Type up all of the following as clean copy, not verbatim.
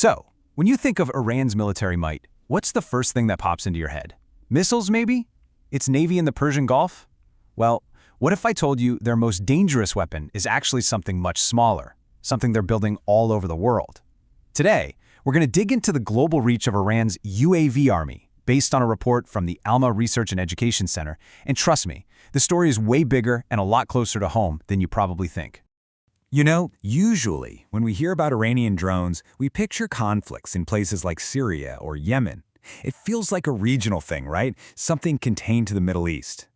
So, when you think of Iran's military might, what's the first thing that pops into your head? Missiles, maybe? Its navy in the Persian Gulf? Well, what if I told you their most dangerous weapon is actually something much smaller, something they're building all over the world? Today, we're going to dig into the global reach of Iran's UAV army, based on a report from the Alma Research and Education Center, and trust me, the story is way bigger and a lot closer to home than you probably think. You know, usually, when we hear about Iranian drones, we picture conflicts in places like Syria or Yemen. It feels like a regional thing, right? Something contained to the Middle East.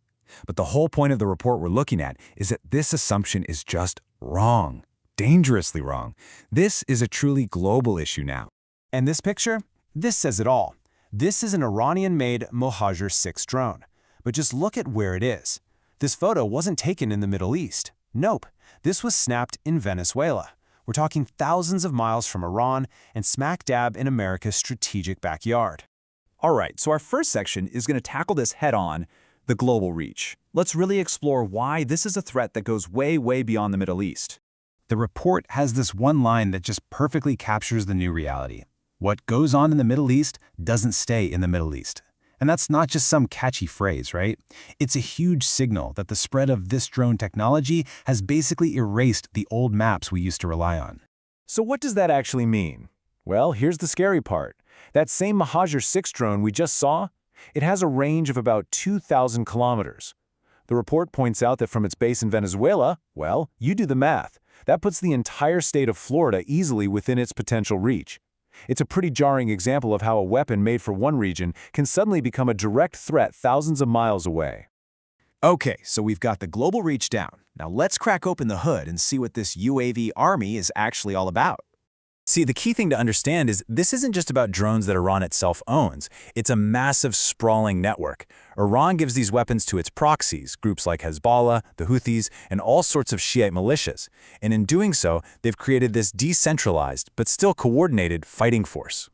But the whole point of the report we're looking at is that this assumption is just wrong. Dangerously wrong. This is a truly global issue now. And this picture? This says it all. This is an Iranian-made Mohajer 6 drone. But just look at where it is. This photo wasn't taken in the Middle East. Nope. This was snapped in Venezuela. We're talking thousands of miles from Iran and smack dab in America's strategic backyard. All right, so our first section is going to tackle this head-on, the global reach. Let's really explore why this is a threat that goes way, way beyond the Middle East. The report has this one line that just perfectly captures the new reality. What goes on in the Middle East doesn't stay in the Middle East. And that's not just some catchy phrase, right? It's a huge signal that the spread of this drone technology has basically erased the old maps we used to rely on. So what does that actually mean? Well, here's the scary part. That same Mohajer 6 drone we just saw, it has a range of about 2,000 kilometers. The report points out that from its base in Venezuela, well, you do the math. That puts the entire state of Florida easily within its potential reach. It's a pretty jarring example of how a weapon made for one region can suddenly become a direct threat thousands of miles away. Okay, so we've got the global reach down. Now let's crack open the hood and see what this UAV army is actually all about. See, the key thing to understand is this isn't just about drones that Iran itself owns. It's a massive, sprawling network. Iran gives these weapons to its proxies, groups like Hezbollah, the Houthis, and all sorts of Shiite militias. And in doing so, they've created this decentralized, but still coordinated fighting force.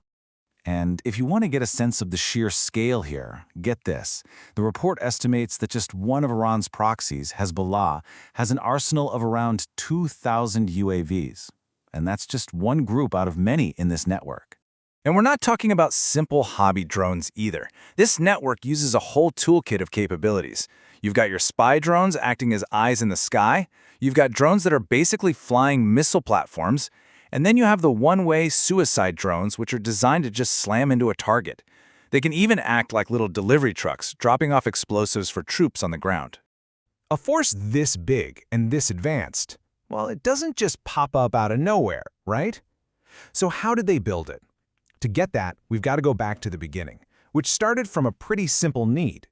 And if you want to get a sense of the sheer scale here, get this. The report estimates that just one of Iran's proxies, Hezbollah, has an arsenal of around 2,000 UAVs. And that's just one group out of many in this network. And we're not talking about simple hobby drones either. This network uses a whole toolkit of capabilities. You've got your spy drones acting as eyes in the sky. You've got drones that are basically flying missile platforms. And then you have the one-way suicide drones, which are designed to just slam into a target. They can even act like little delivery trucks, dropping off explosives for troops on the ground. A force this big and this advanced, well, it doesn't just pop up out of nowhere, right? So how did they build it? To get that, we've got to go back to the beginning, which started from a pretty simple need.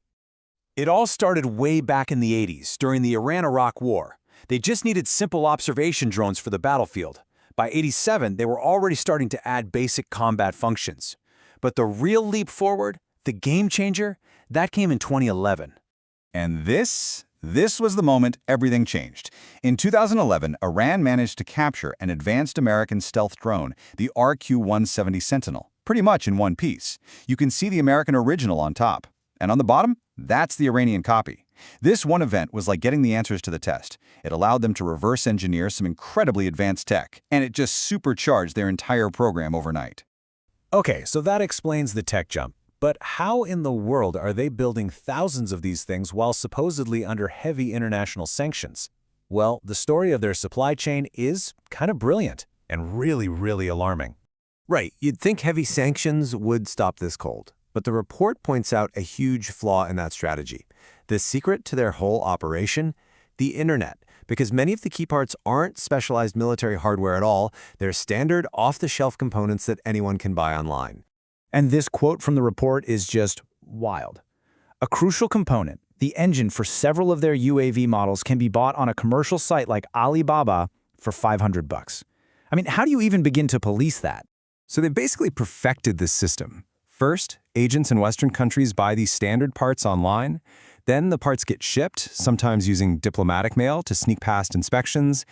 It all started way back in the 80s, during the Iran-Iraq War. They just needed simple observation drones for the battlefield. By 87, they were already starting to add basic combat functions. But the real leap forward, the game changer, that came in 2011. And this was the moment everything changed. In 2011, Iran managed to capture an advanced American stealth drone, the RQ-170 Sentinel, pretty much in one piece. You can see the American original on top. And on the bottom, that's the Iranian copy. This one event was like getting the answers to the test. It allowed them to reverse engineer some incredibly advanced tech, and it just supercharged their entire program overnight. Okay, so that explains the tech jump. But how in the world are they building thousands of these things while supposedly under heavy international sanctions? Well, the story of their supply chain is kind of brilliant and really, really alarming. Right, you'd think heavy sanctions would stop this cold. But the report points out a huge flaw in that strategy. The secret to their whole operation? The internet. Because many of the key parts aren't specialized military hardware at all, they're standard off-the-shelf components that anyone can buy online. And this quote from the report is just wild. A crucial component, the engine for several of their UAV models, can be bought on a commercial site like Alibaba for $500. I mean, how do you even begin to police that? So they basically perfected this system. First, agents in Western countries buy these standard parts online. Then the parts get shipped, sometimes using diplomatic mail to sneak past inspections.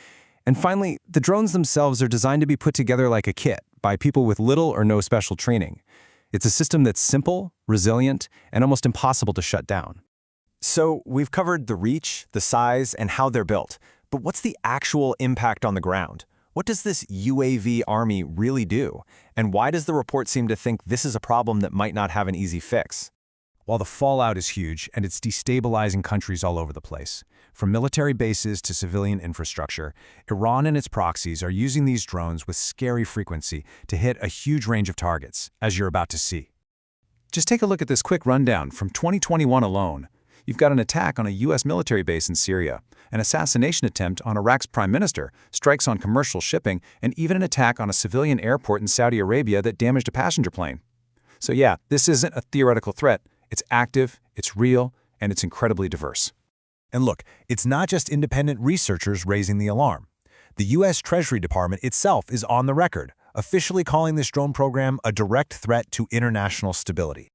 And finally, the drones themselves are designed to be put together like a kit by people with little or no special training. It's a system that's simple, resilient, and almost impossible to shut down. So we've covered the reach, the size, and how they're built. But what's the actual impact on the ground? What does this UAV army really do? And why does the report seem to think this is a problem that might not have an easy fix? While the fallout is huge and it's destabilizing countries all over the place, from military bases to civilian infrastructure, Iran and its proxies are using these drones with scary frequency to hit a huge range of targets, as you're about to see. Just take a look at this quick rundown from 2021 alone. You've got an attack on a U.S. military base in Syria, an assassination attempt on Iraq's prime minister, strikes on commercial shipping, and even an attack on a civilian airport in Saudi Arabia that damaged a passenger plane. So yeah, this isn't a theoretical threat. It's active, it's real, and it's incredibly diverse. And look, it's not just independent researchers raising the alarm. The U.S. Treasury Department itself is on the record, officially calling this drone program a direct threat to international stability.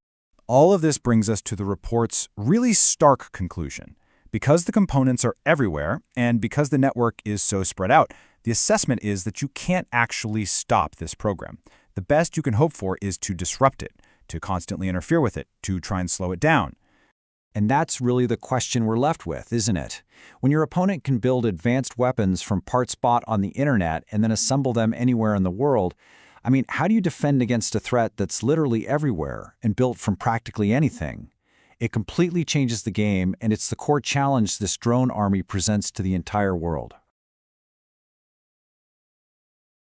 All of this brings us to the report's really stark conclusion. Because the components are everywhere, and because the network is so spread out, the assessment is that you can't actually stop this program. The best you can hope for is to disrupt it, to constantly interfere with it, to try and slow it down. And that's really the question we're left with, isn't it? When your opponent can build advanced weapons from parts bought on the internet and then assemble them anywhere in the world, how do you defend against a threat that's literally everywhere and built from practically anything? It completely changes the game, and it's the core challenge this drone army presents to the entire world.